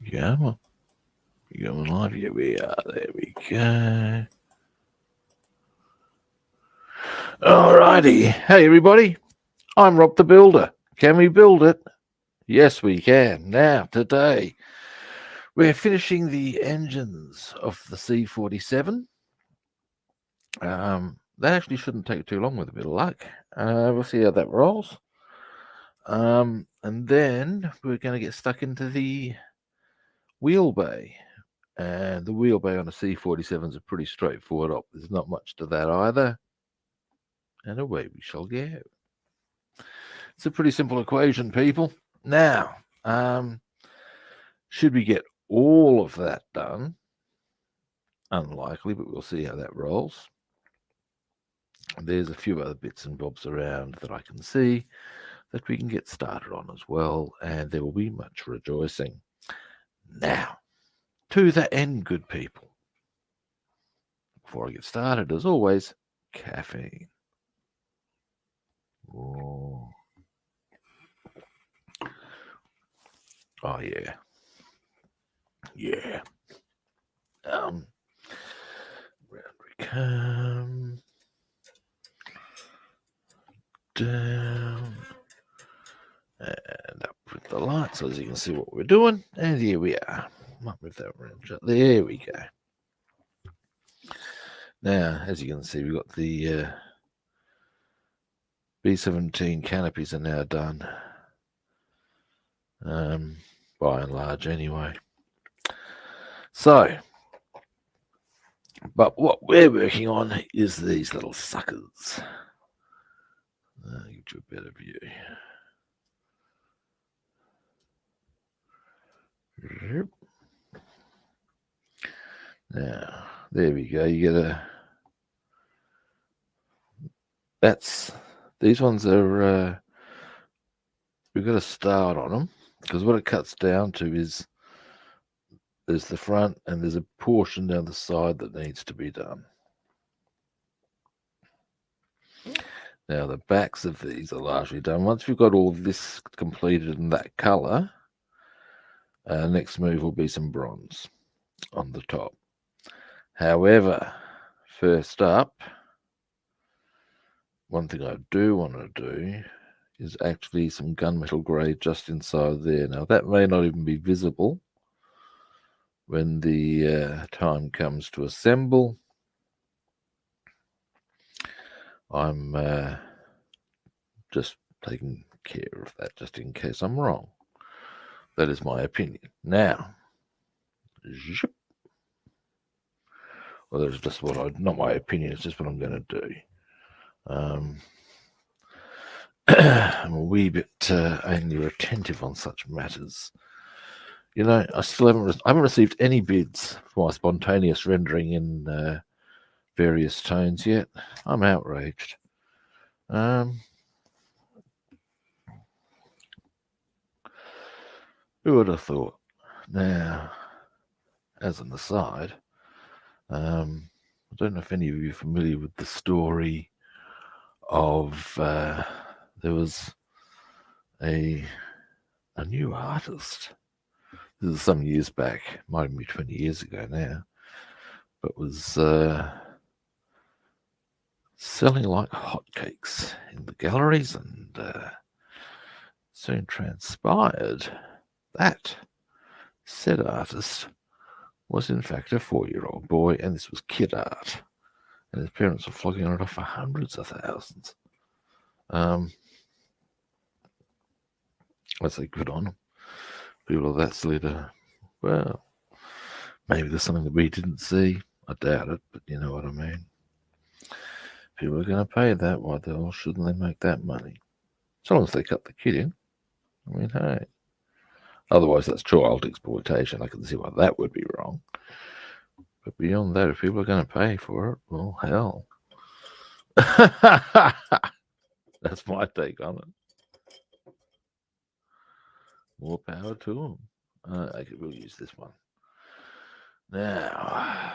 Yeah, well, you going live? Here we are. There we go. Alrighty. Hey, everybody. I'm Rob the Builder. Can we build it? Yes, we can. Now, today, we're finishing the engines of the C-47. That actually shouldn't take too long with a bit of luck. We'll see how that rolls. And then we're going to get stuck into the wheel bay. And the wheel bay on a C-47 is a pretty straightforward op. There's not much to that either. And away we shall go. It's a pretty simple equation, people. Now, should we get all of that done? Unlikely, but we'll see how that rolls. There's a few other bits and bobs around that I can see that we can get started on as well, and there will be much rejoicing. Now, to the end, good people. Before I get started, as always, caffeine. Oh, oh yeah. Yeah. Round we come. Down. And up with the light so as you can see what we're doing. And here we are. Might move that around. There we go. Now, as you can see, we've got the B-17 canopies are now done. By and large, anyway. So, but what we're working on is these little suckers. Get you a better view. Now, there we go. You get these ones are, we've got to start on them because what it cuts down to is there's the front and there's a portion down the side that needs to be done. Now, the backs of these are largely done. Once we've got all this completed in that color, next move will be some bronze on the top. However, first up, one thing I do want to do is actually some gunmetal grey just inside there. Now, that may not even be visible when the time comes to assemble. I'm just taking care of that just in case I'm wrong. That is my opinion. Now, zip. Well, that's just not my opinion, it's just what I'm going to do. I'm a wee bit only attentive on such matters. You know, I still haven't received any bids for my spontaneous rendering in various tones yet. I'm outraged. Who would have thought? Now, as an aside, I don't know if any of you are familiar with the story of there was a new artist. This is some years back, might even be 20 years ago now, but was selling like hotcakes in the galleries, and soon transpired that said artist was in fact a 4-year-old boy, and this was kid art, and his parents were flogging it off for hundreds of thousands. I say good on them. People of that silly well, maybe there's something that we didn't see. I doubt it, but you know what I mean. People are going to pay that. Why the hell shouldn't they make that money? So long as they cut the kid in. I mean, hey. Otherwise, that's child exploitation. I can see why that would be wrong. But beyond that, if people are going to pay for it, well, hell. That's my take on it. More power to them. Okay, we'll use this one. Now,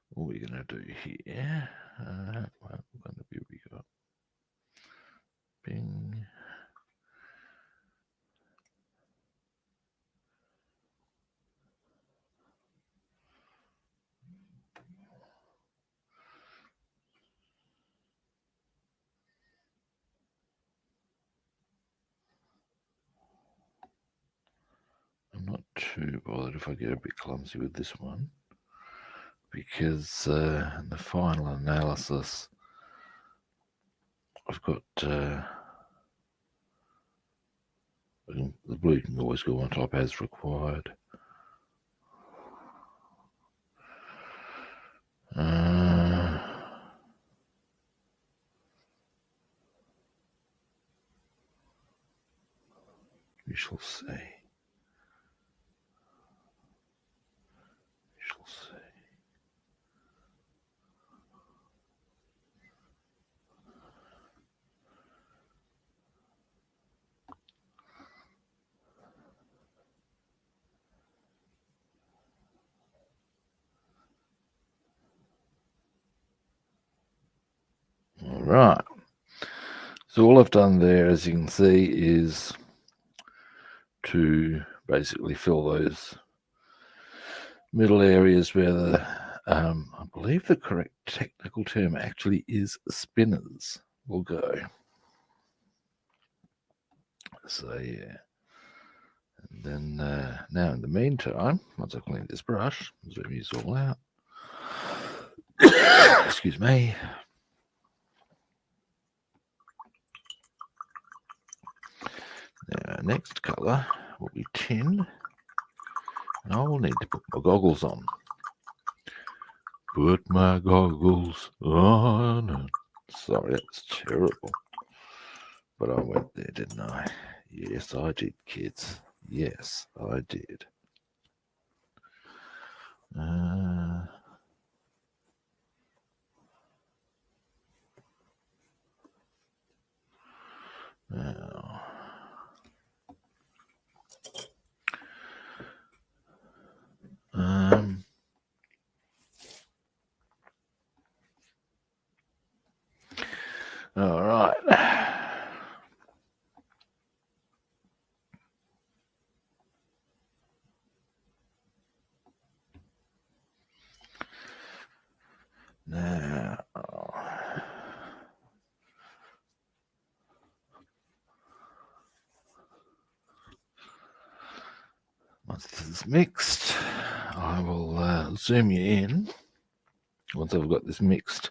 what we're going to do here, we got bing. too bothered if I get a bit clumsy with this one, because in the final analysis I've got the blue can always go on top as required. We shall see. We shall see. All right. So all I've done there, as you can see, is to basically fill those middle areas where the, I believe the correct technical term actually is spinners will go. So yeah. And then now in the meantime, once I clean this brush, zoom these all out. Excuse me. Now, next colour will be tin, and I will need to put my goggles on. Put my goggles on. Sorry, that's terrible. But I went there, didn't I? Yes, I did, kids. Yes, I did. Now, all right. Now, once this is mixed, I will zoom you in. Once I've got this mixed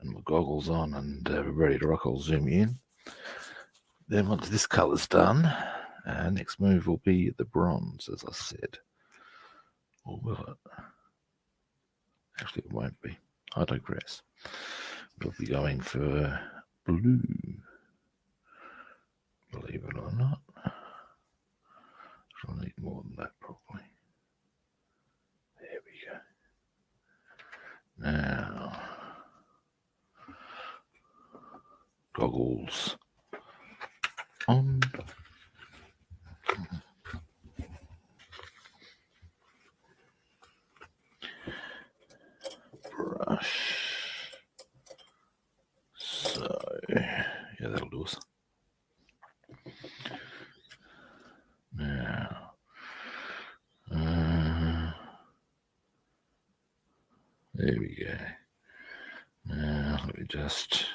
and my goggles on and ready to rock, I'll zoom you in. Then once this colour's done, next move will be the bronze, as I said. Or will it? Actually, it won't be. I digress. We'll be going for blue. Believe it or not. I'll need more than that, probably. There we go. Now, goggles on. Brush. So, yeah, that'll do us. Now, there we go. Now, let me just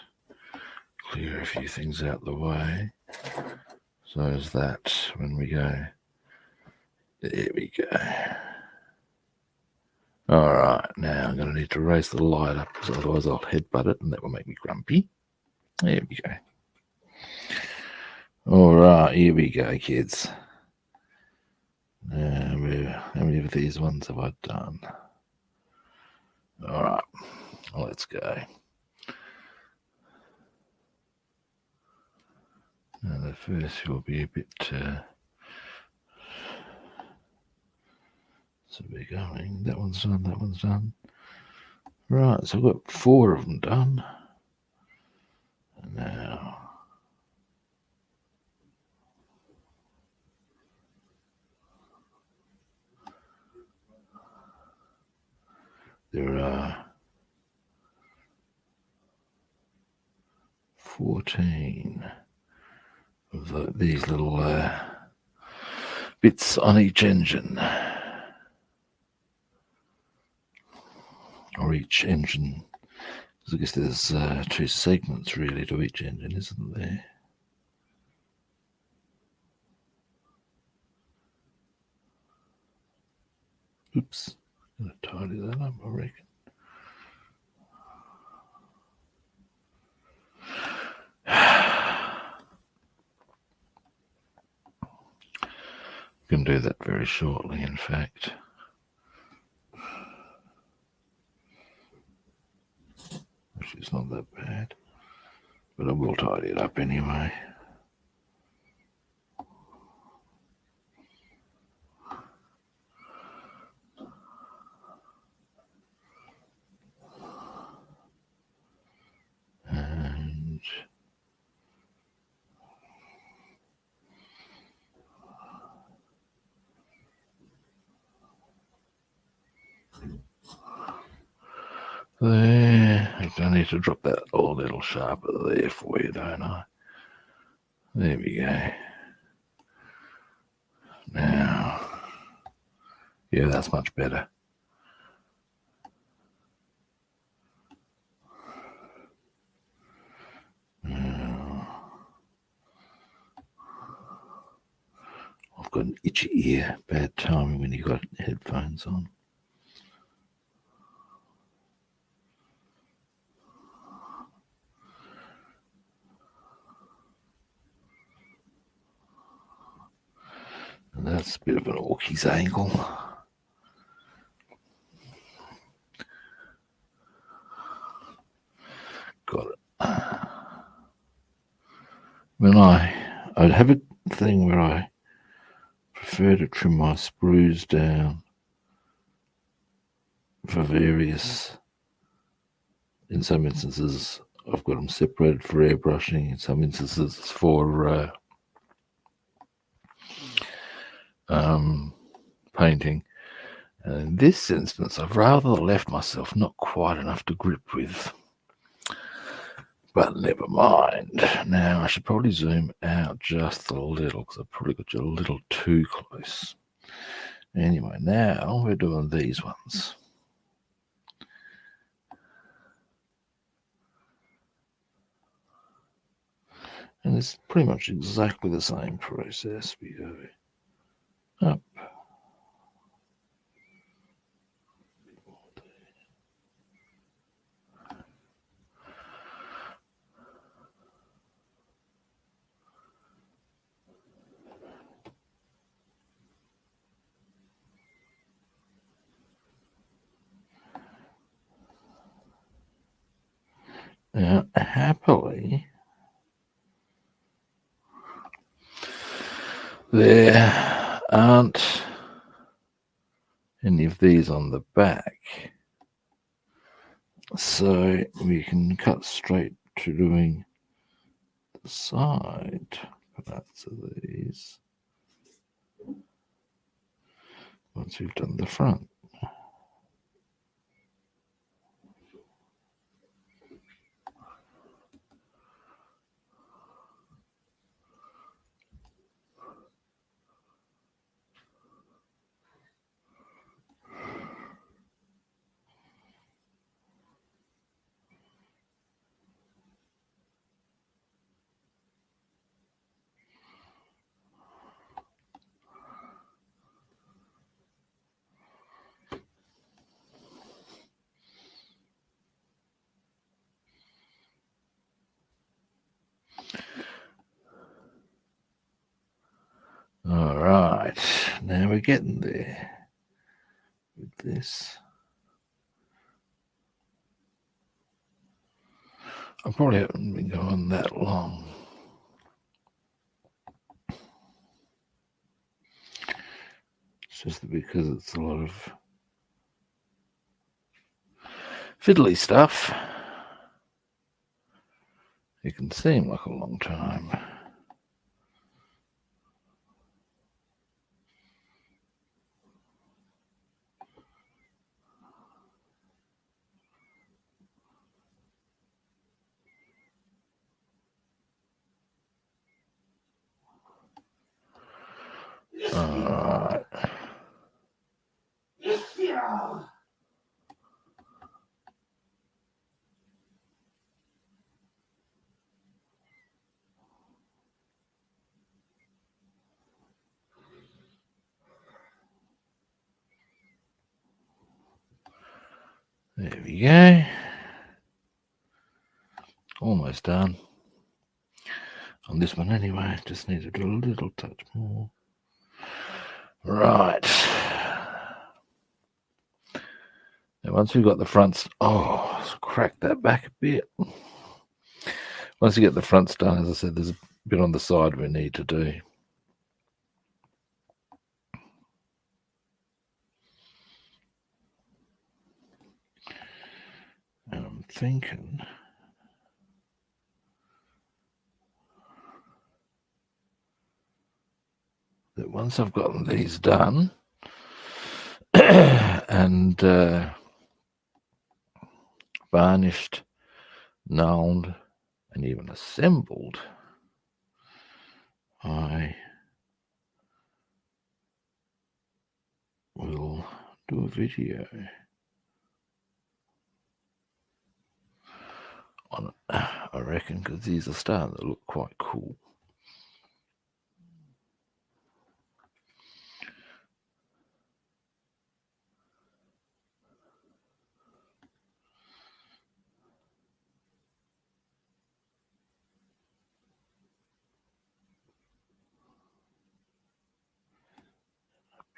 clear a few things out of the way. So as that when we go, there we go. All right, now I'm going to need to raise the light up because otherwise I'll headbutt it and that will make me grumpy. There we go. All right, here we go, kids. How many of these ones have I done? All right, let's go. Now the first will be a bit... so we're going, that one's done, that one's done. Right, so I've got 4 of them done. And now... there are 14 of these little bits on each engine. Or each engine. I guess there's 2 segments really to each engine, isn't there? I'm going to tidy that up, I reckon. Can do that very shortly, in fact. Which is not that bad. But I will tidy it up anyway. And there, I need to drop that a little sharper there for you, don't I? There we go. Now, yeah, that's much better. Now, I've got an itchy ear. Bad timing when you got headphones on. And that's a bit of an Orkie's angle. Got it. When I'd have a thing where I prefer to trim my sprues down for various, in some instances I've got them separated for airbrushing, in some instances for painting. And in this instance, I've rather left myself not quite enough to grip with. But never mind. Now, I should probably zoom out just a little because I've probably got you a little too close. Anyway, now we're doing these ones. And it's pretty much exactly the same process. We go up. Now, happily, there aren't any of these on the back, so we can cut straight to doing the side parts of these once we've done the front. All right, now we're getting there with this. I probably haven't been going that long. It's just because it's a lot of fiddly stuff. It can seem like a long time. Alright. There we go. Almost done. On this one anyway, just need to do a little touch more. Right. Now once we've got the fronts, let's crack that back a bit. Once you get the fronts done, as I said, there's a bit on the side we need to do. And I'm thinking that once I've gotten these done and varnished, nulled, and even assembled, I will do a video on it, I reckon, because these are starting to look quite cool.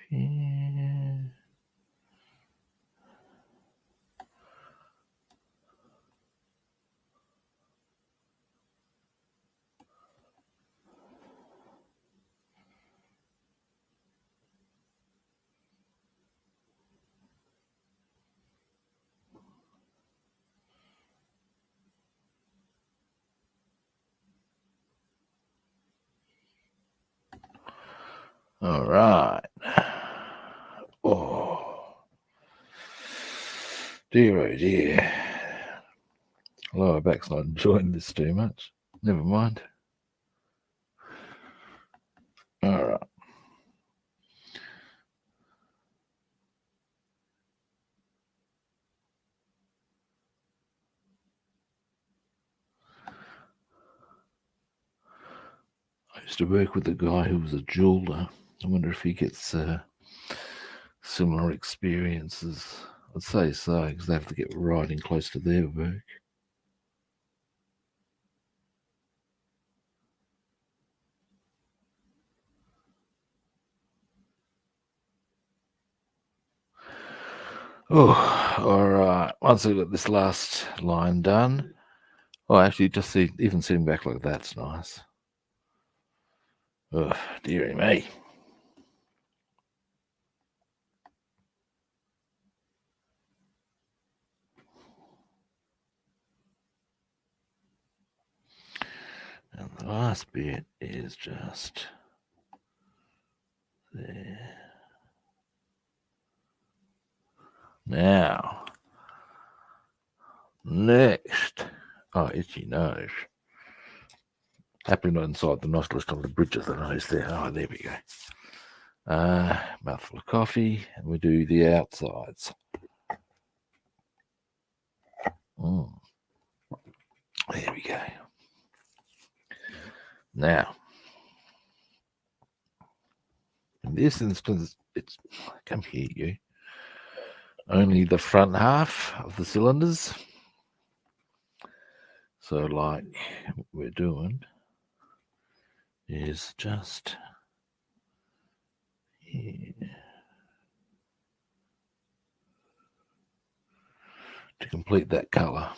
Yeah. All right. Oh dear. Lower back's not enjoying this too much. Never mind. All right. I used to work with a guy who was a jeweler. I wonder if he gets similar experiences. I'd say so, because they have to get right in close to their work. Oh, all right. Once I've got this last line done, actually, just even sitting back like that's nice. Oh, dearie me. And the last bit is just there. Now, next. Oh, itchy nose. Happily not inside the nostril, on the bridge of the nose there. Oh, there we go. Mouthful of coffee, and we do the outsides. There we go. Now, in this instance, it's, come here, you. Only the front half of the cylinders. So, like what we're doing is just here to complete that colour.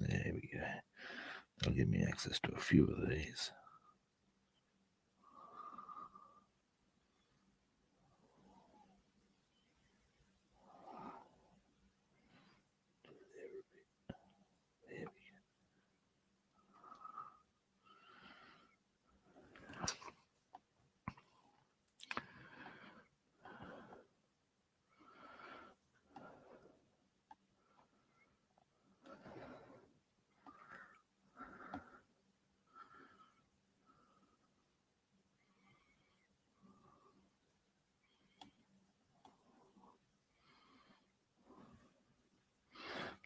There we go. That'll give me access to a few of these. There we go.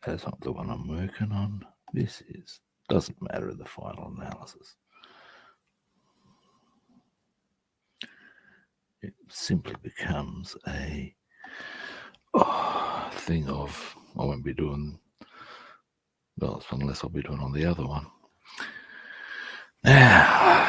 That's not the one I'm working on. This is. Doesn't matter in the final analysis. simply becomes a thing of, I won't be doing, well, unless I'll be doing on the other one. Now,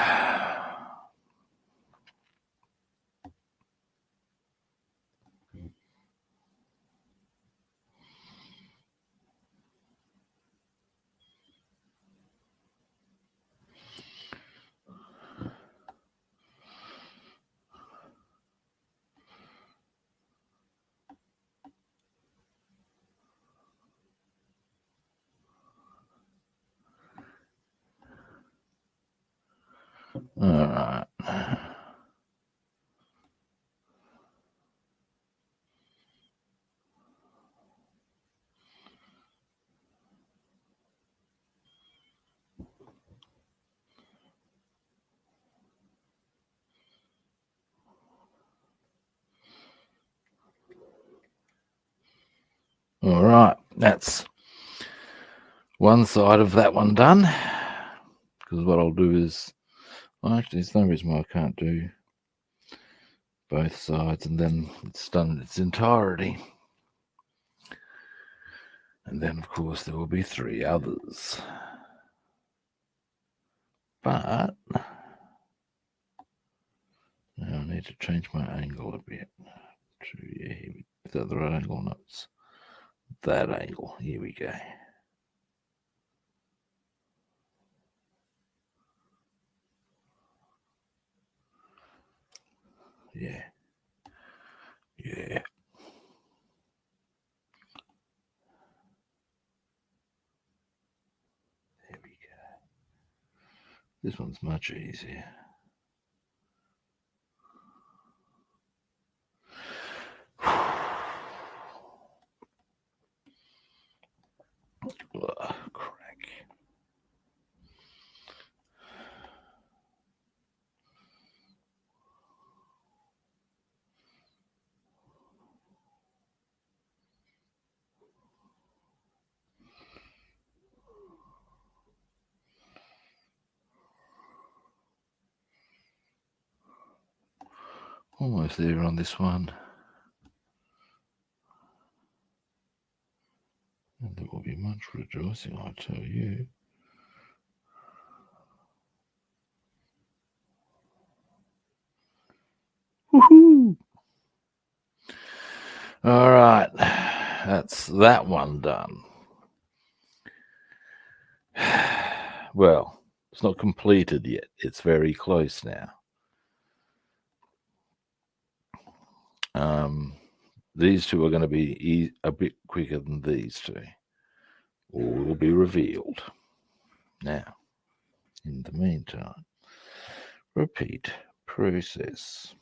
all right. All right, that's one side of that one done. Because what I'll do is, well, actually, there's no reason why I can't do both sides, and then it's done in its entirety. And then, of course, there will be 3 others. But now I need to change my angle a bit. Is that the right angle? No, it's that angle. Here we go. Yeah. Yeah. There we go. This one's much easier. Ugh, crack. Almost there on this one. And there will be much rejoicing, I tell you. Woohoo! All right, that's that one done. Well, it's not completed yet. It's very close now. These 2 are going to be a bit quicker than these 2. All will be revealed. Now, in the meantime, repeat process.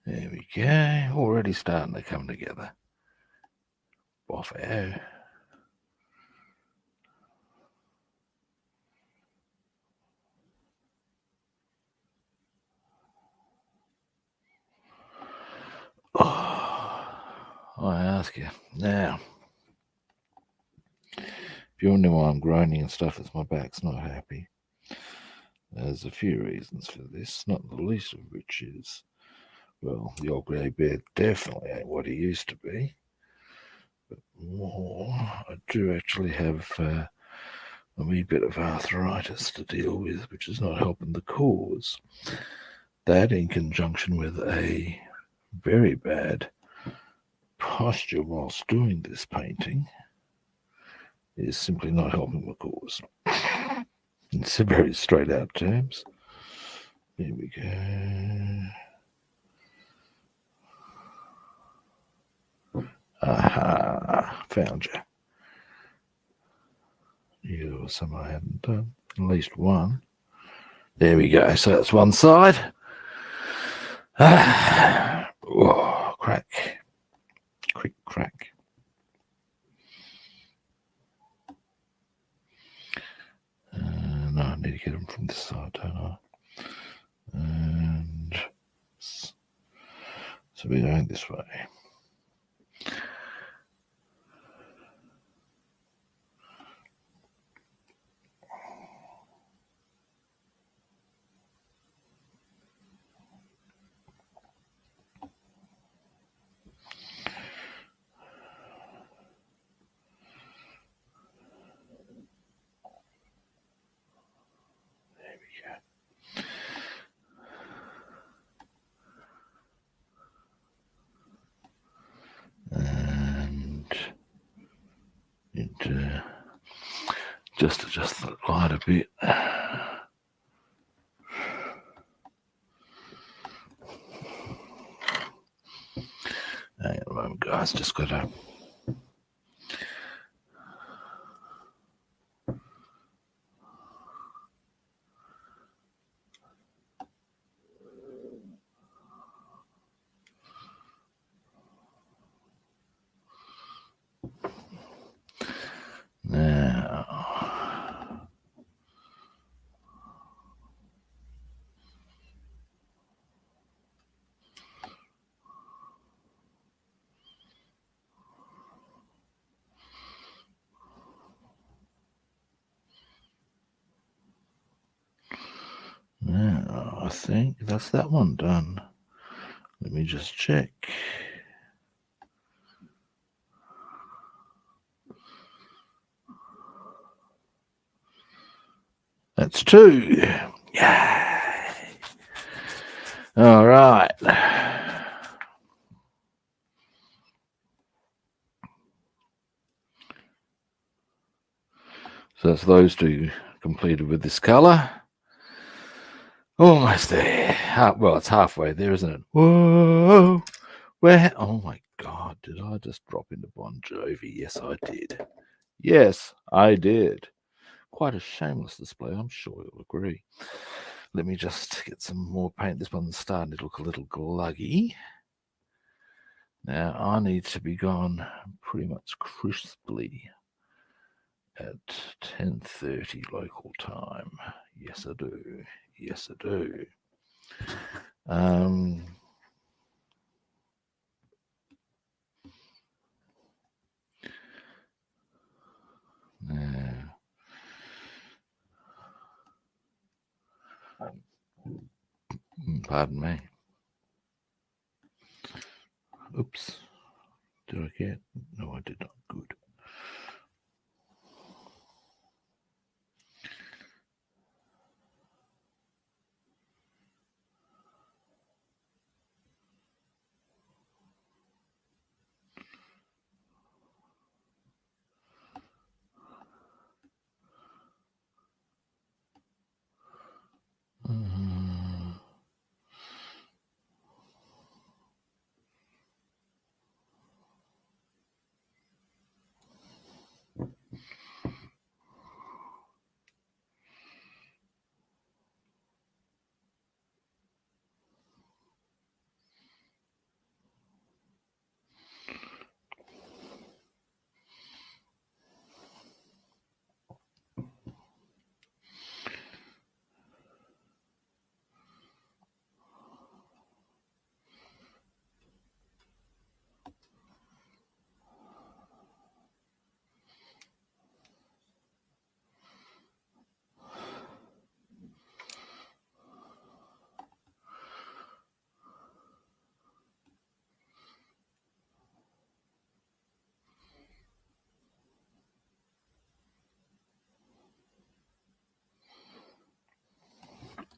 There we go. Already starting to come together. Boffo. Oh, I ask you now. If you wonder why I'm groaning and stuff, it's my back's not happy. There's a few reasons for this, not the least of which is, well, the old grey bear definitely ain't what he used to be. But more, I do actually have a wee bit of arthritis to deal with, which is not helping the cause. That, in conjunction with a very bad posture whilst doing this painting, is simply not helping the cause. It's a very straight out terms. Here we go. Aha, found you. You or some I hadn't done. At least one. There we go. So that's one side. Oh, crack. Quick crack. No, I need to get them from this side, don't I? And so we're going this way. And it just adjust the light a bit. Hang on a moment, guys. Just got to. Now, I think that's that one done. Let me just check. That's two. Yay. All right. So that's those two completed with this colour. Almost there. Well, it's halfway there, isn't it? Whoa. Where? Oh my God. Did I just drop into Bon Jovi? Yes, I did. Yes, I did. Quite a shameless display, I'm sure you'll agree. Let me just get some more paint. This one's starting to look a little gluggy. Now, I need to be gone pretty much crisply at 10:30 local time. Yes, I do. Yes, I do. Pardon me. Oops. Did I get? No, I did not. Good.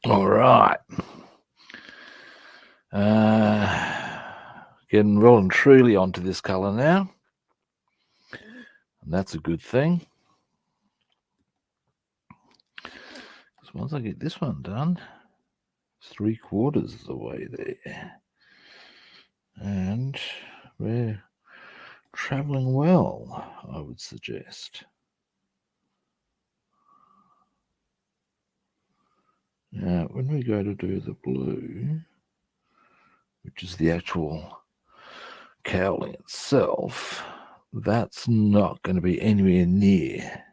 All right. Getting well and truly onto this colour now. And that's a good thing. once I get this one done, it's 3/4 of the way there. And we're travelling well, I would suggest. Now, when we go to do the blue, which is the actual cowling itself, that's not going to be anywhere near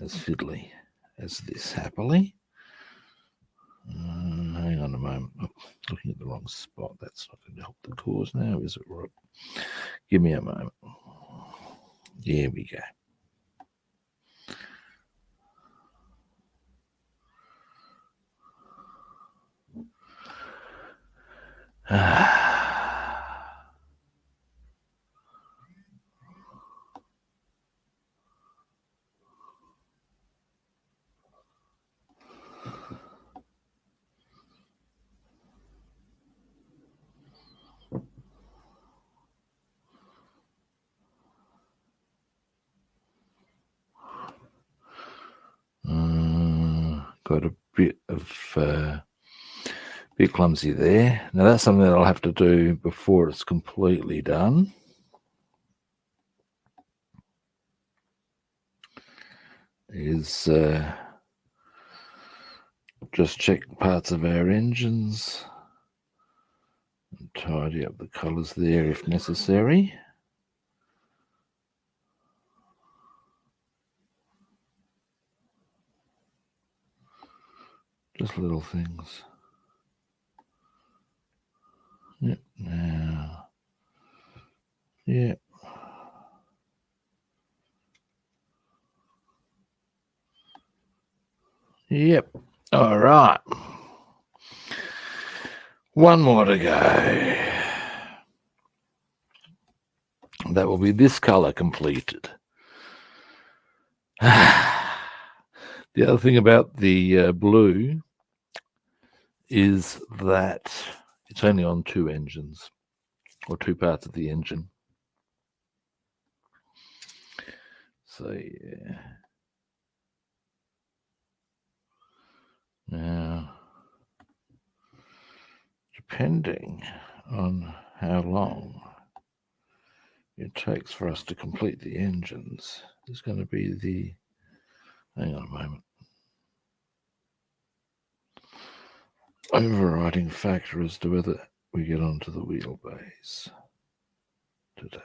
as fiddly as this, happily. Hang on a moment. Oh, looking at the wrong spot. That's not going to help the cause now, is it, Rob? Give me a moment. Here we go. Got a bit clumsy there. Now that's something that I'll have to do before it's completely done. Is just check parts of our engines and tidy up the colours there if necessary. Just little things. Yep, now. Yep. Yep. All right. One more to go. That will be this colour completed. The other thing about the blue is that it's only on 2 engines, or 2 parts of the engine. So, yeah. Now, depending on how long it takes for us to complete the engines, is going to be the... Hang on a moment. Overriding factor as to whether we get onto the wheelbase today.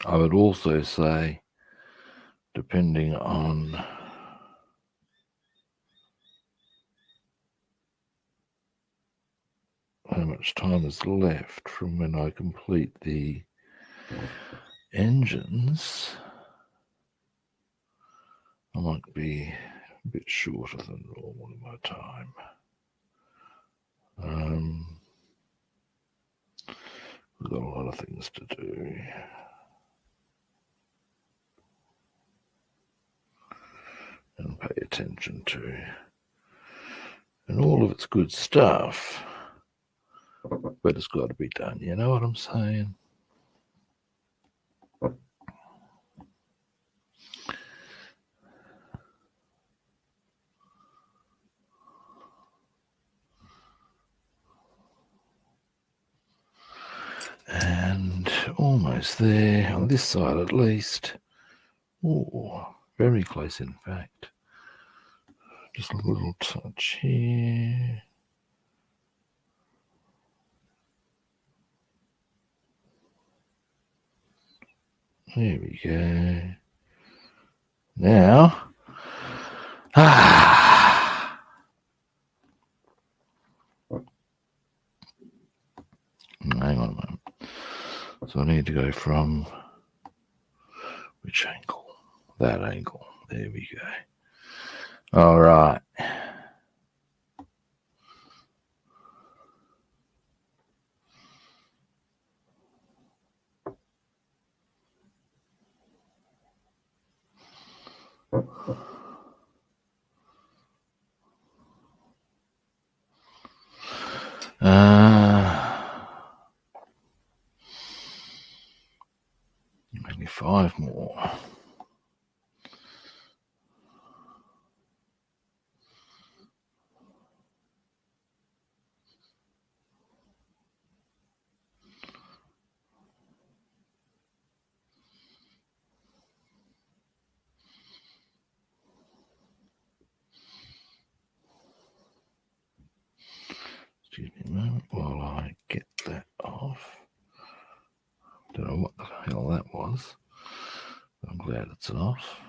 I would also say, depending on how much time is left from when I complete the engines, I might be a bit shorter than normal in my time. We've got a lot of things to do. And pay attention to. And all of it's good stuff, but it's got to be done. You know what I'm saying? And almost there, on this side at least. Oh, very close in fact. Just a little touch here. There we go. Now, hang on a moment. So I need to go from which angle? That angle. There we go. All right. Maybe 5 more. Excuse me a moment while I get that off. Don't know what the hell that was, but I'm glad it's off.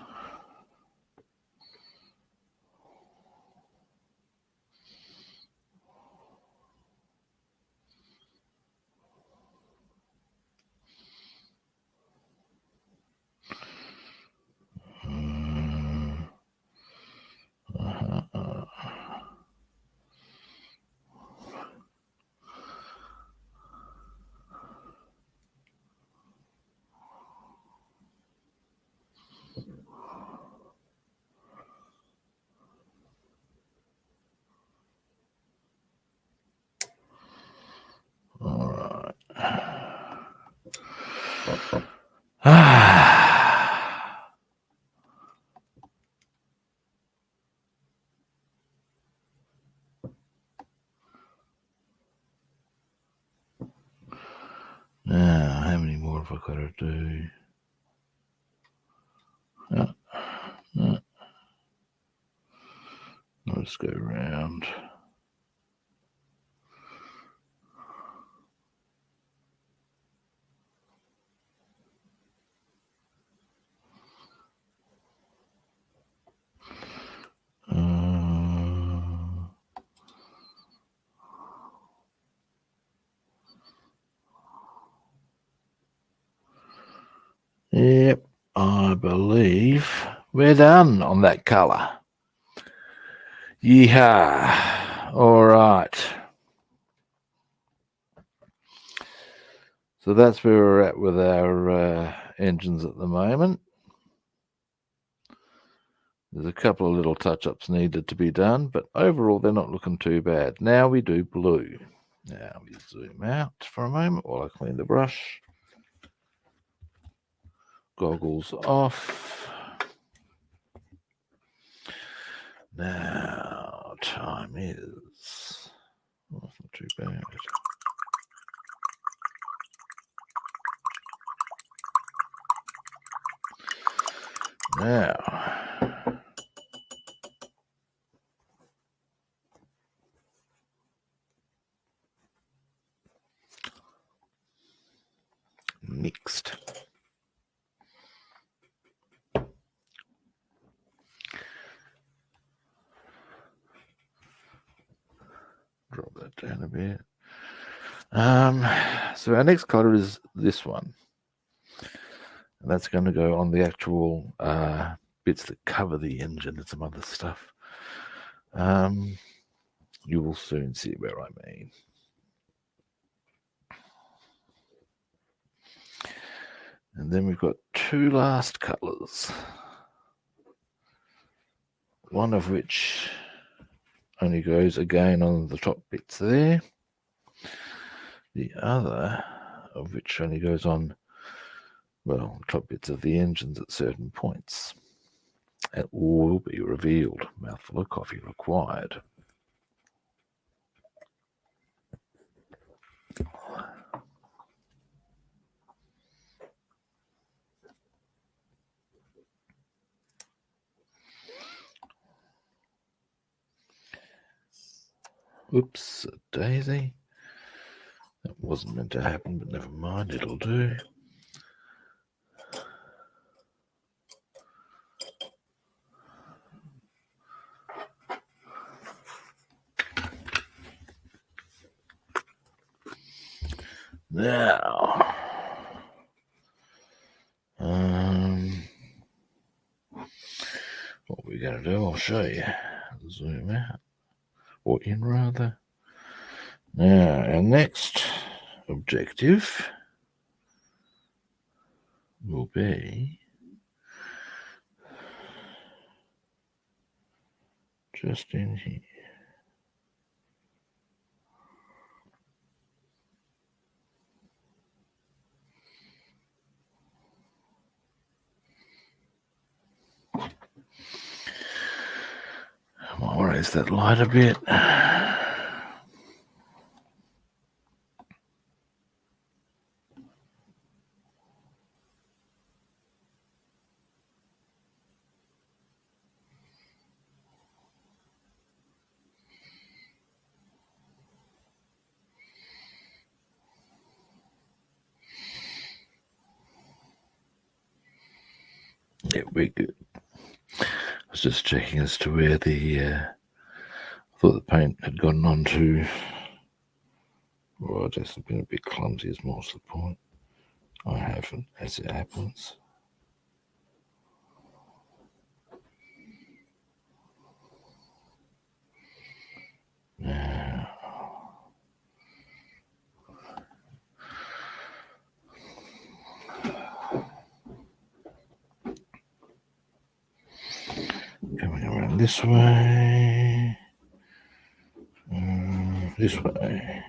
All right. Now, how many more have I got to do? Let's go around. Yep, I believe we're done on that colour. Yeehaw. All right. So that's where we're at with our engines at the moment. There's a couple of little touch-ups needed to be done, but overall they're not looking too bad. Now we do blue. Now we zoom out for a moment while I clean the brush. Goggles off. Now time is... Oh, that's not too bad. Now, mixed. Drop that down a bit. So our next color is this one. And that's going to go on the actual bits that cover the engine and some other stuff. You will soon see where I mean. And then we've got 2 last colors. One of which only goes again on the top bits there. The other of which only goes on, well, the top bits of the engines at certain points. It will be revealed. Mouthful of coffee required. Oops, a daisy. That wasn't meant to happen, but never mind, it'll do. Now, what we're going to do, I'll show you. Zoom out, or in rather. Now, our next objective will be just in here. raise that light a bit. Yeah, we're good. I was just checking as to where I thought the paint had gotten onto. Well, I just been a bit clumsy, is most of the point. I haven't, as it happens. Now, coming around this way. This way.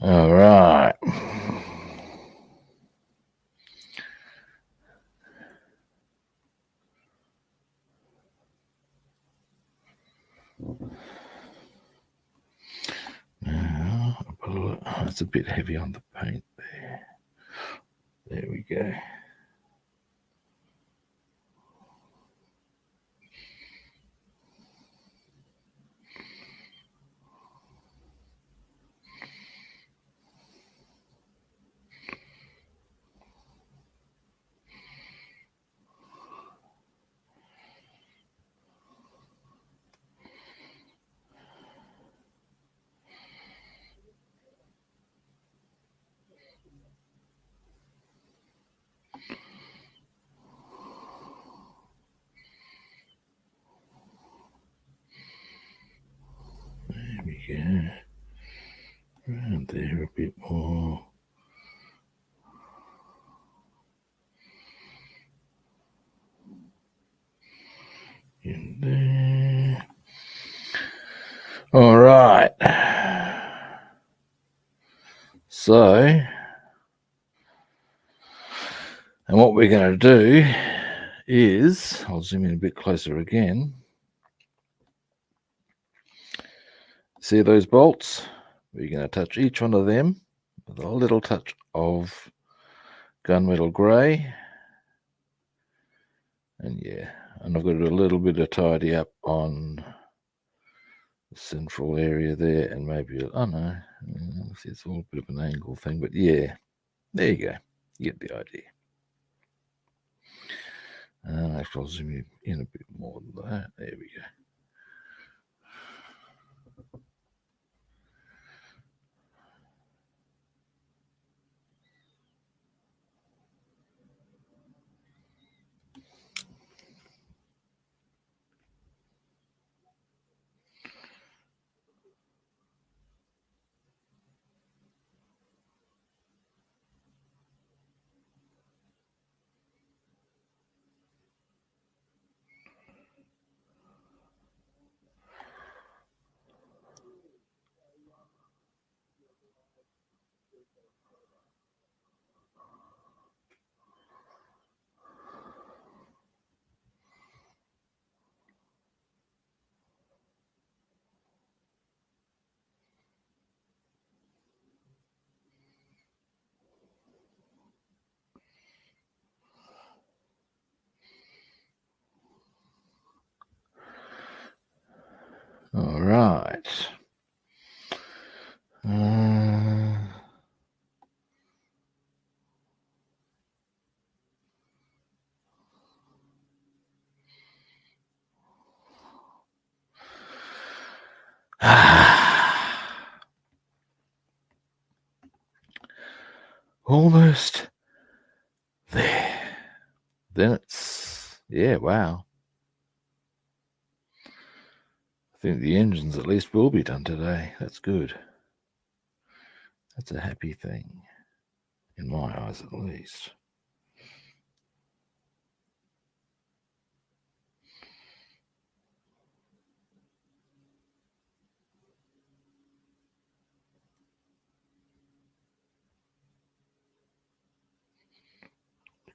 All right. Now, it's a bit heavy on the paint there. There we go. There we go. Around there a bit more. In there. All right. So, and what we're going to do is, I'll zoom in a bit closer again. See those bolts? We're going to touch each one of them with a little touch of gunmetal grey. And yeah, and I've got to do a little bit of tidy up on the central area there, and maybe, oh no, it's all a bit of an angle thing, but yeah, there you go. You get the idea. Actually, I'll zoom in a bit more than that. There we go. All right. Almost there. Then it's, yeah, wow. I think the engines at least will be done today. That's good. That's a happy thing, in my eyes at least.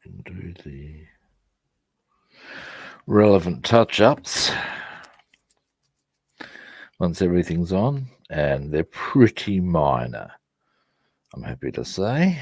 can do the relevant touch-ups once everything's on, and they're pretty minor, I'm happy to say.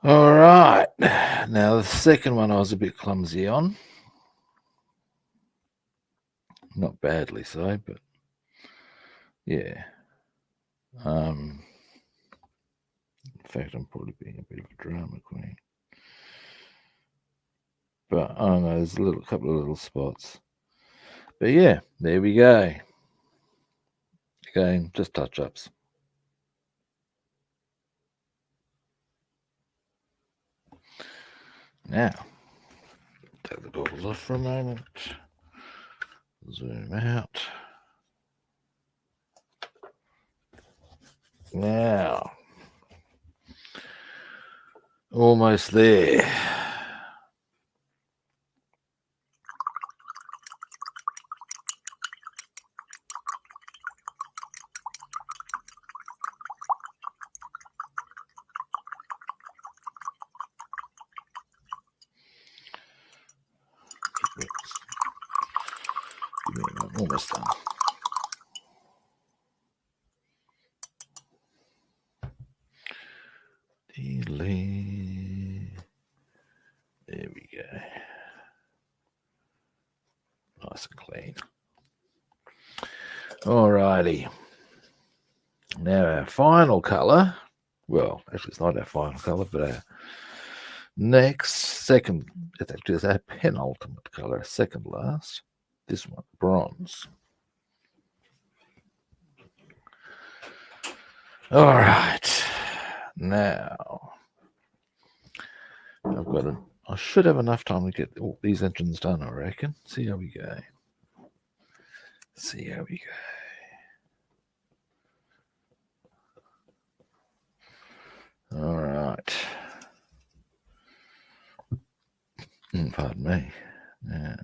All right, now the second one I was a bit clumsy on. Not badly so, but yeah. In fact, I'm probably being a bit of a drama queen. But I don't know, there's a couple of little spots. But yeah, there we go. Again, just touch-ups. Now, take the goggles off for a moment. Zoom out. Now, almost there. Almost done. Delay. There we go. Nice and clean. Alrighty. Now our final colour. Well, actually it's not our final colour, but our second, it's actually our penultimate colour, second last. This one, bronze. All right, now I should have enough time to get all these engines done, I reckon. See how we go. All right. Pardon me. Now,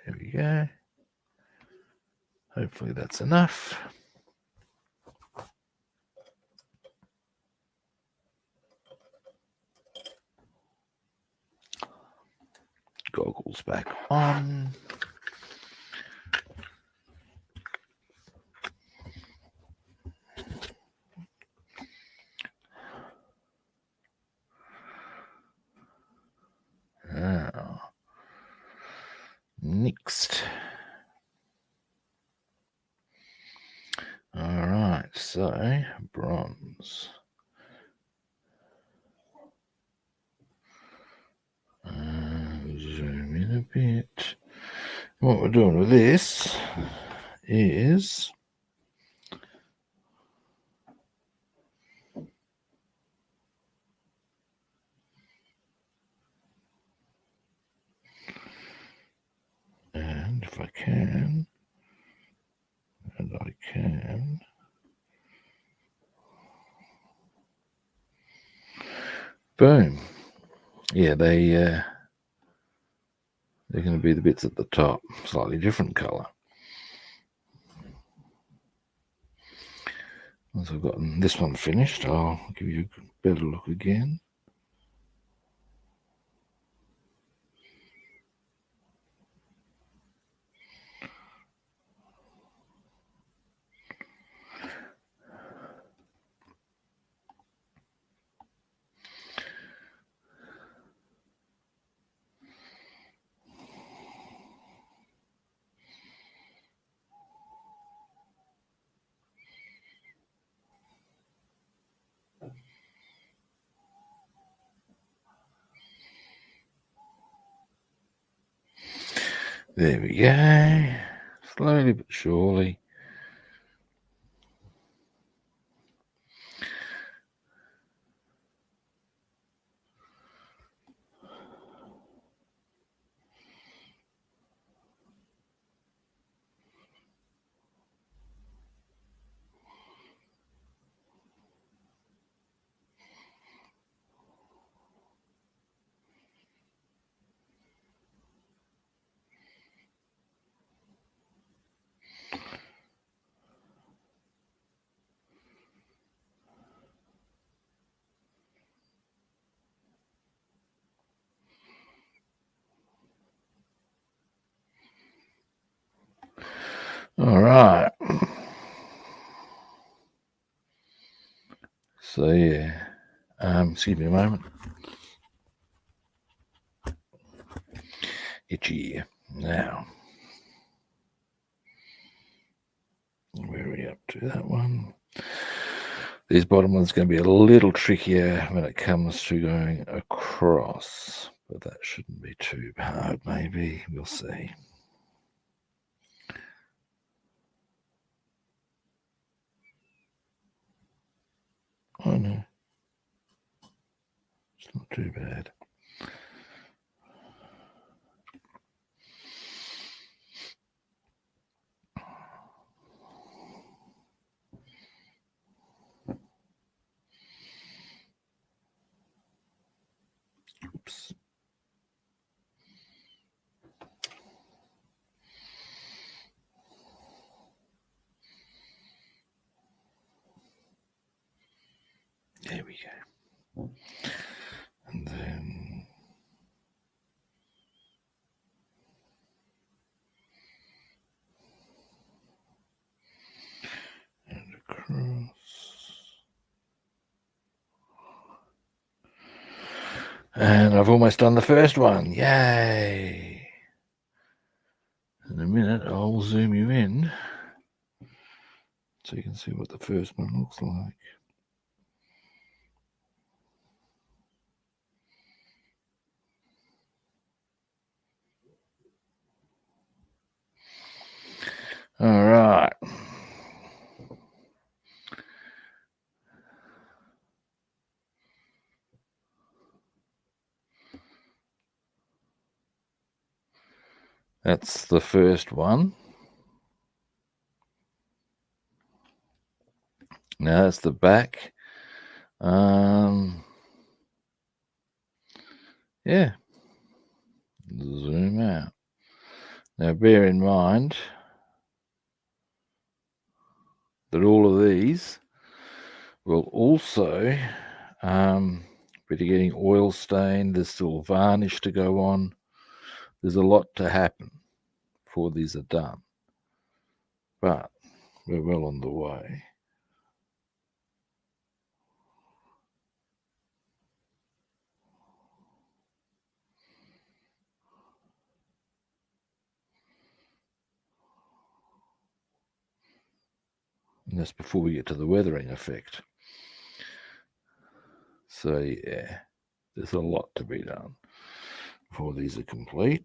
there we go. Hopefully that's enough. Goggles back on. Now, next. All right, so bronze. Zoom in a bit. What we're doing with this is and if I can, boom. Yeah, they're going to be the bits at the top, slightly different colour. Once I've gotten this one finished, I'll give you a better look again. There we go. Slowly but surely. All right. So yeah, excuse me a moment. Itchy. Now, where are we up to? That one. This bottom one's going to be a little trickier when it comes to going across, but that shouldn't be too hard. Maybe we'll see. Oh no, it's not too bad. Oops. There we go. And then and across. And I've almost done the first one. Yay! In a minute, I'll zoom you in so you can see what the first one looks like. All right. That's the first one. Now that's the back. Yeah. Zoom out. Now bear in mind that all of these will also be getting oil stained. There's still varnish to go on. There's a lot to happen before these are done. But we're well on the way. And that's before we get to the weathering effect. So yeah, there's a lot to be done before these are complete.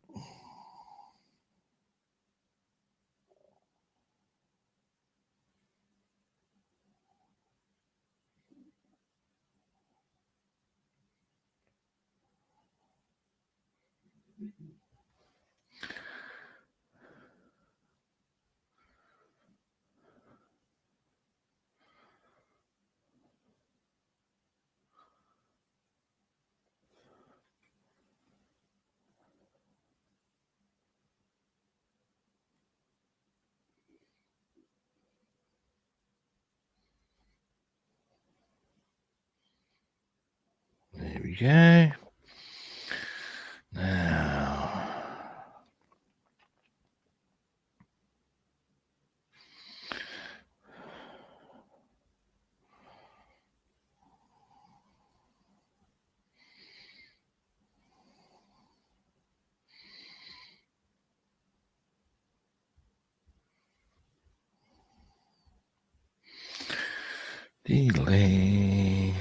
There we go. Now, delay.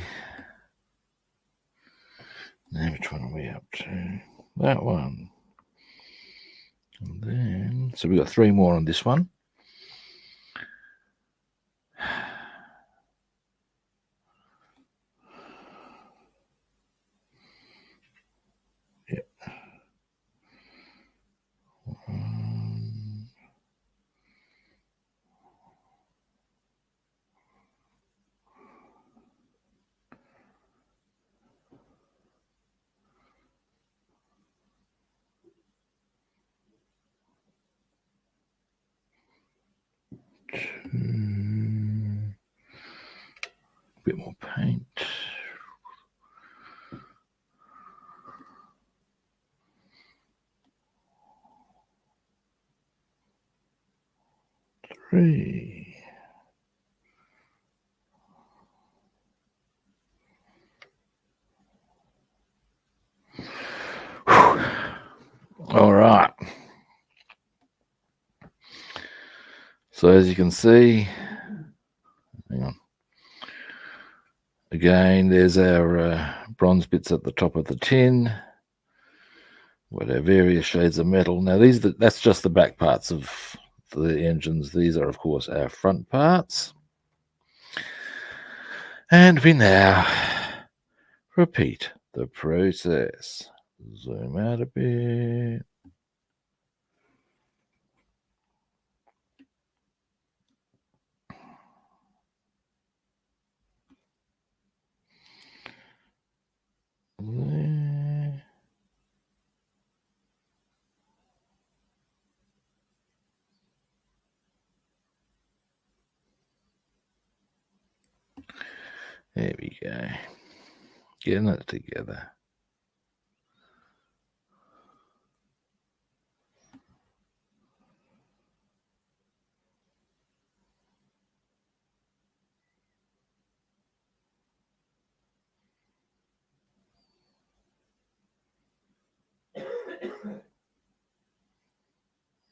Now which one are we up to? That one. And then, so we've got 3 more on this one. Yep. 2. Bit more paint. 3. All right. So as you can see, hang on. Again, there's our bronze bits at the top of the tin. With our various shades of metal. Now that's just the back parts of the engines. These are, of course, our front parts. And we now repeat the process. Zoom out a bit. There we go. Getting it together.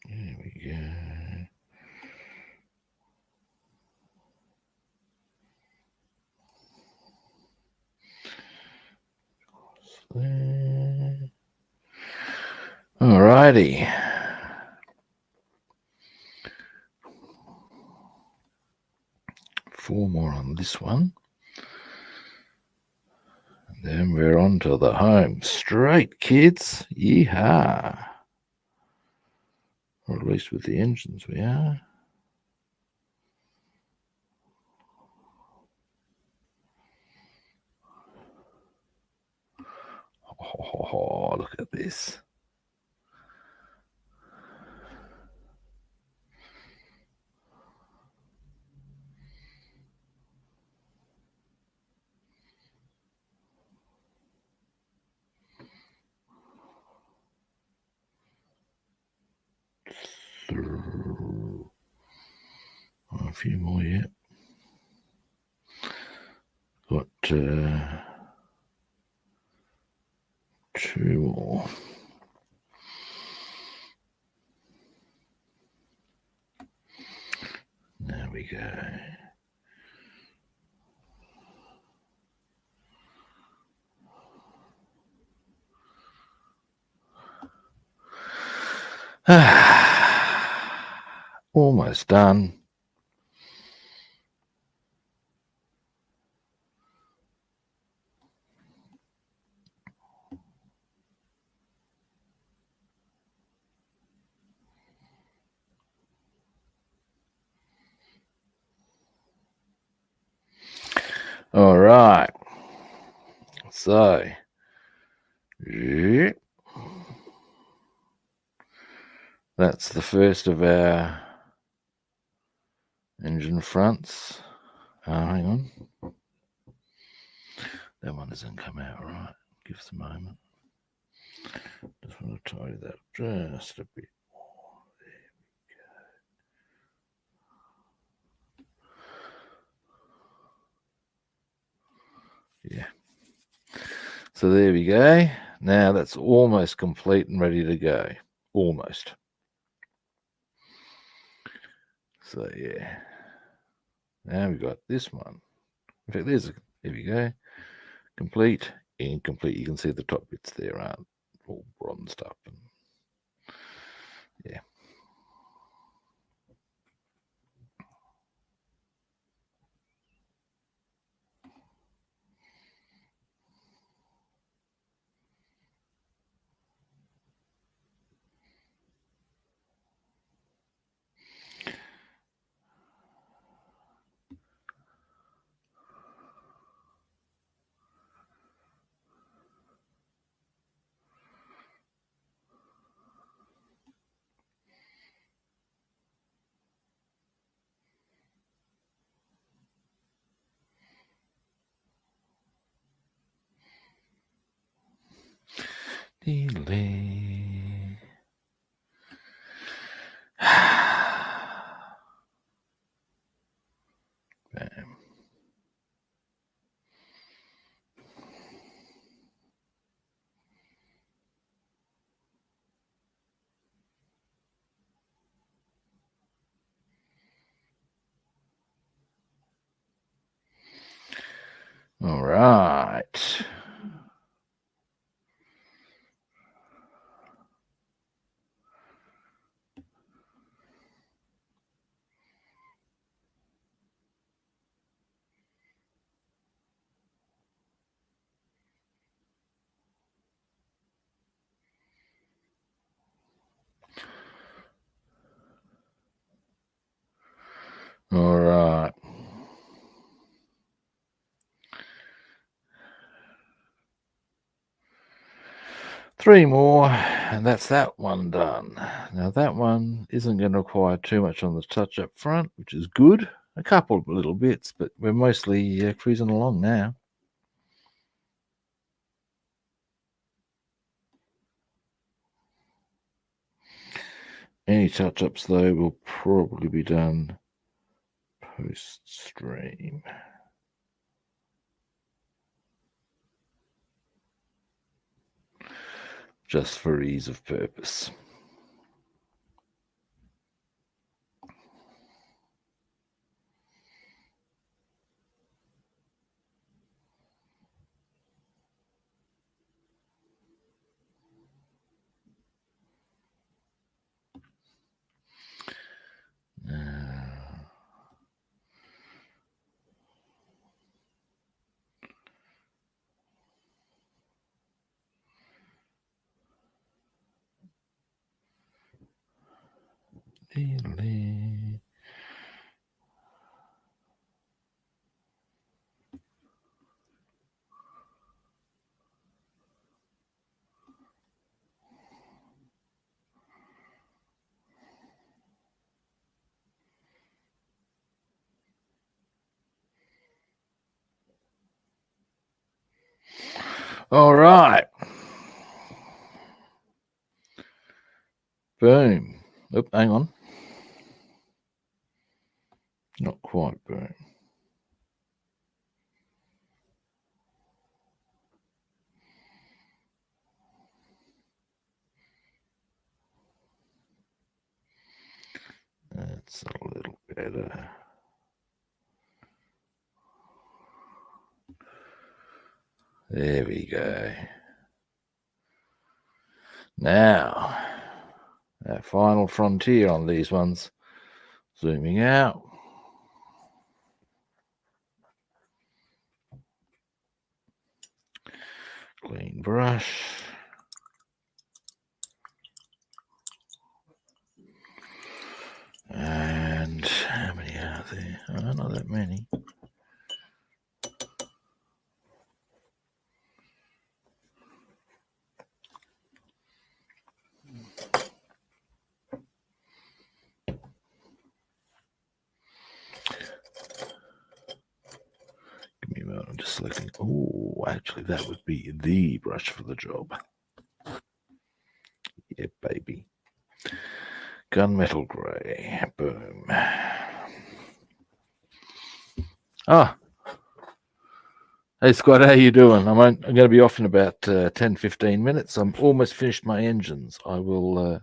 There we go. Alrighty. Four more on this one. And then we're on to the home straight, kids. Yeehaw. Or at least with the engines we are. Oh, look at this. A few more yet. Got 2 more. There we go. Almost done. All right. So, that's the first of our engine fronts. Hang on. That one doesn't come out right. Give us a moment. Just want to tidy that just a bit more. There we go. Yeah. So there we go. Now that's almost complete and ready to go. Almost. So yeah. Now we've got this one. In fact, there we go. Complete, incomplete. You can see the top bits there aren't all bronzed up. And Yeah. Delay. Bam. All right. All right. Three more, and that's that one done. Now that one isn't going to require too much on the touch up front, which is good. A couple of little bits, but we're mostly cruising along now. Any touch ups, though, will probably be done post stream. Just for ease of purpose. Delay. All right. Boom. Oop, hang on. Not quite boom. That's a little better. There we go. Now, that final frontier on these ones. Zooming out. Clean brush. And how many are there? Oh, not that many. Give me a moment, I'm just selecting. Oh, actually, that would be the brush for the job. Yeah, baby. Gunmetal grey. Boom. Ah. Hey, Scott, how you doing? I'm going to be off in about 10-15 minutes. I'm almost finished my engines. I'll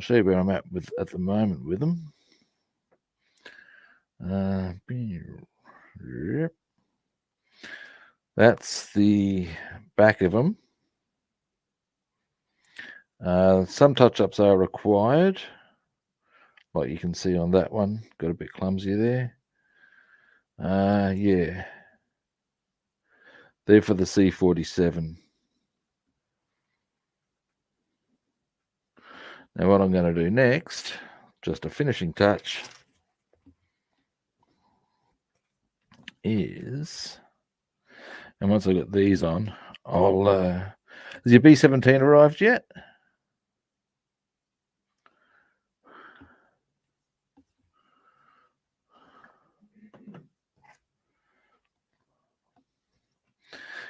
show you where I'm at the moment with them. Yep. That's the back of them. Some touch-ups are required, like you can see on that one. Got a bit clumsy there. Yeah. They're for the C-47. Now what I'm going to do next, just a finishing touch, is, and once I get these on, I'll, has your B-17 arrived yet?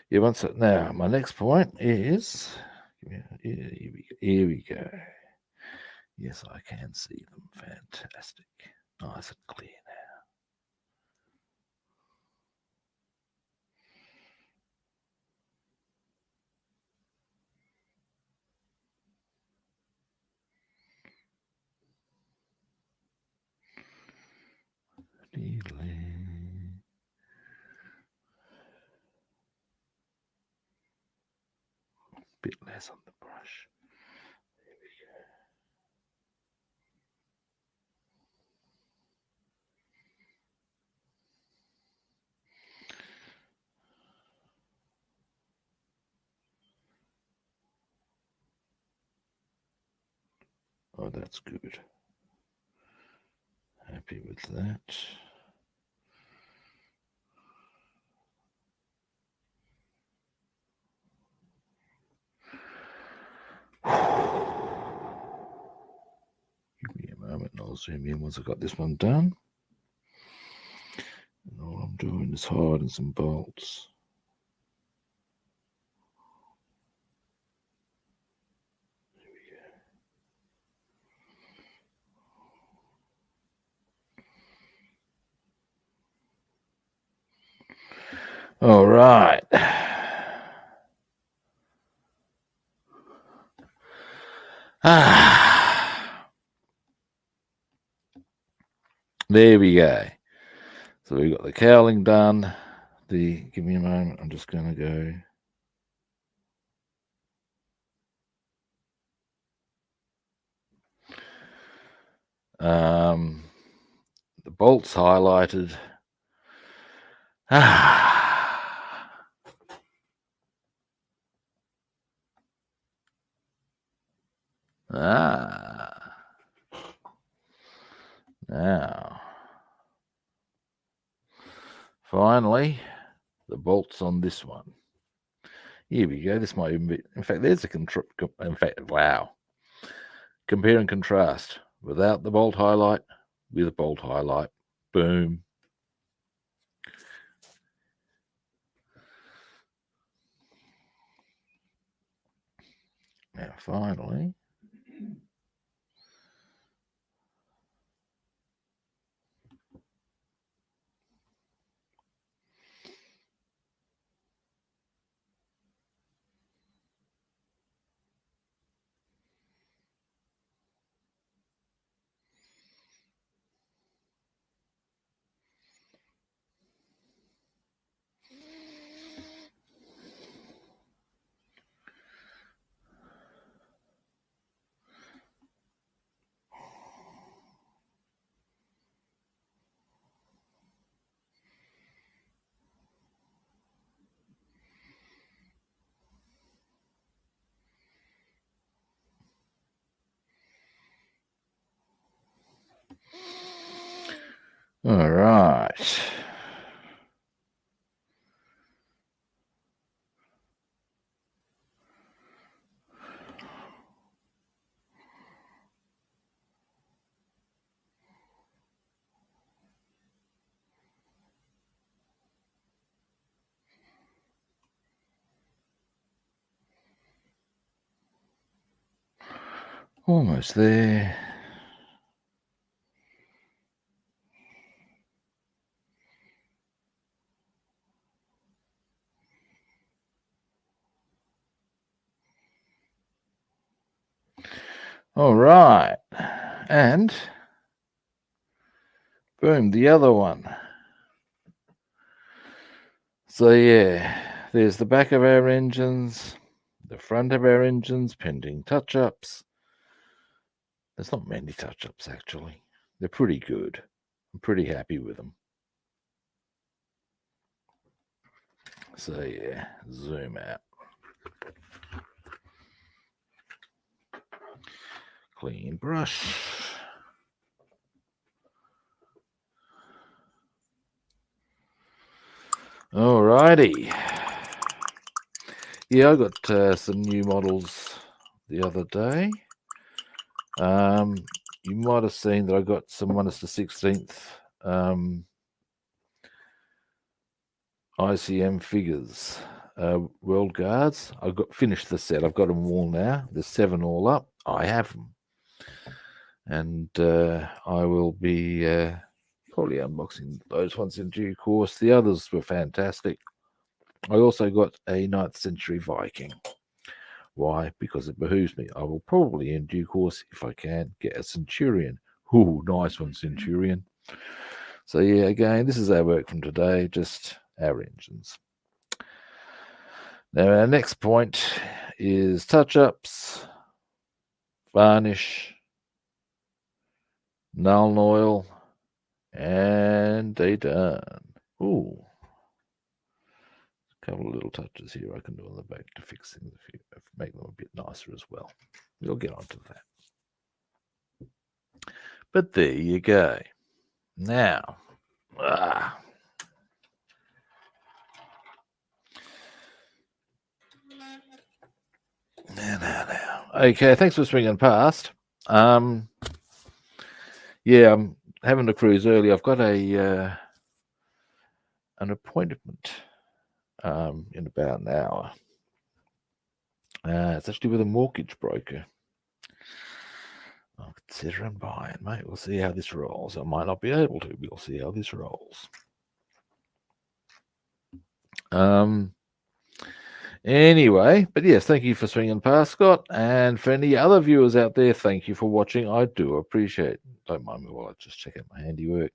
Yeah, once it, now my next point is, here we go. Yes, I can see them. Fantastic. Nice and clear now. Bit less on the brush. There we go. Oh, that's good. Happy with that. Give me a moment and I'll zoom in once I've got this one done. And all I'm doing is hiding some bolts. All right. There we go. So we've got the cowling done. Give me a moment. I'm just going to go. The bolts highlighted. Now, finally, the bolts on this one. Here we go. This might even be, in fact, there's a in fact, wow. Compare and contrast. Without the bolt highlight, with a bolt highlight. Boom. Now, finally, all right. Almost there. All right. And boom, the other one. So yeah, there's the back of our engines, The front of our engines pending touch-ups. There's not many touch-ups, actually. They're pretty good. I'm pretty happy with them. So, yeah, zoom out. Clean brush. Alrighty. Yeah, I got some new models the other day. You might have seen that I got some 1:16 ICM figures, World Guards. I've got finished the set. I've got them all now. There's 7 all up. I have them, and I will be probably unboxing those ones in due course. The others were fantastic. I also got a 9th century Viking. Why? Because it behooves me. I will probably, in due course, if I can, get a Centurion. Ooh, nice one, Centurion. So yeah, again, this is our work from today, just our engines. Now our next point is touch-ups, varnish, null oil, and they done. Ooh. A couple of little touches here I can do on the back to fix things, make them a bit nicer as well. We'll get onto that. But there you go. Now, Now. Okay, thanks for swinging past. Yeah, I'm having to cruise early. I've got an appointment in about an hour. It's actually with a mortgage broker. I'll consider and buy it, mate. We'll see how this rolls. I might not be able to. We'll see how this rolls. Anyway, but yes, thank you for swinging past, Scott. And for any other viewers out there, thank you for watching. I do appreciate it. Don't mind me while I just check out my handiwork.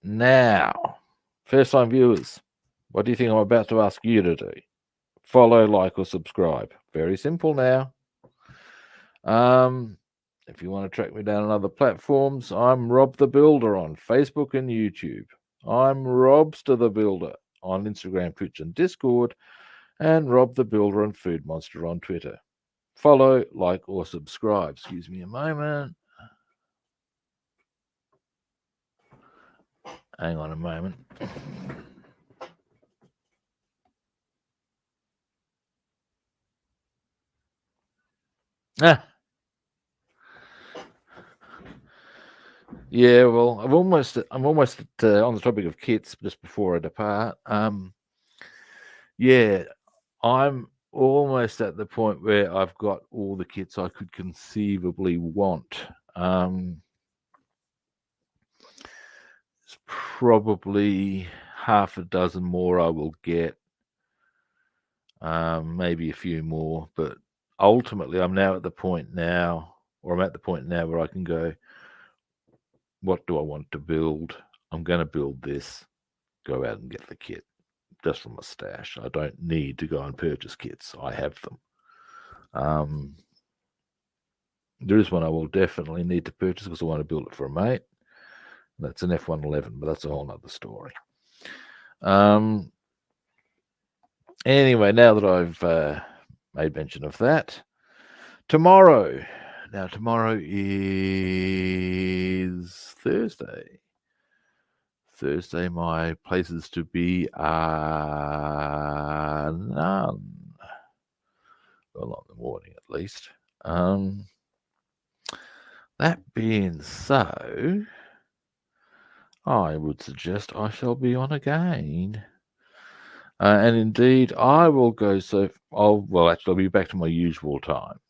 Now, first-time viewers, what do you think I'm about to ask you to do? Follow, like, or subscribe. Very simple now. If you want to track me down on other platforms, I'm Rob the Builder on Facebook and YouTube. I'm Robster the Builder on Instagram, Twitch, and Discord, and Rob the Builder and Food Monster on Twitter. Follow, like, or subscribe. Excuse me a moment. Hang on a moment. Yeah, well, I'm almost on the topic of kits just before I depart. Yeah, I'm almost at the point where I've got all the kits I could conceivably want. It's probably half a dozen more I will get, maybe a few more, but ultimately I'm at the point now where I can go, what do I want to build? I'm going to build this. Go out and get the kit just from a stash. I don't need to go and purchase kits. I have them. There is one I will definitely need to purchase because I want to build it for a mate. That's an F-111, but that's a whole other story. Anyway, now that I've made mention of that, tomorrow is Thursday. My places to be are none. Well, not in the morning at least. That being so, I would suggest I shall be on again. And indeed, I will go I'll be back to my usual time.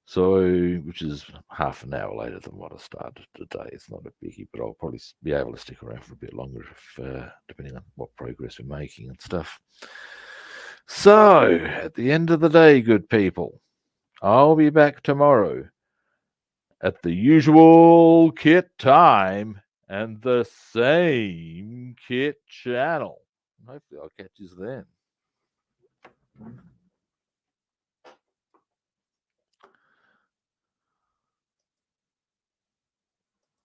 So, which is half an hour later than what I started today. It's not a biggie, but I'll probably be able to stick around for a bit longer if, depending on what progress we're making and stuff. So, at the end of the day, good people, I'll be back tomorrow at the usual kit time and the same kit channel. Hopefully I'll catch you then.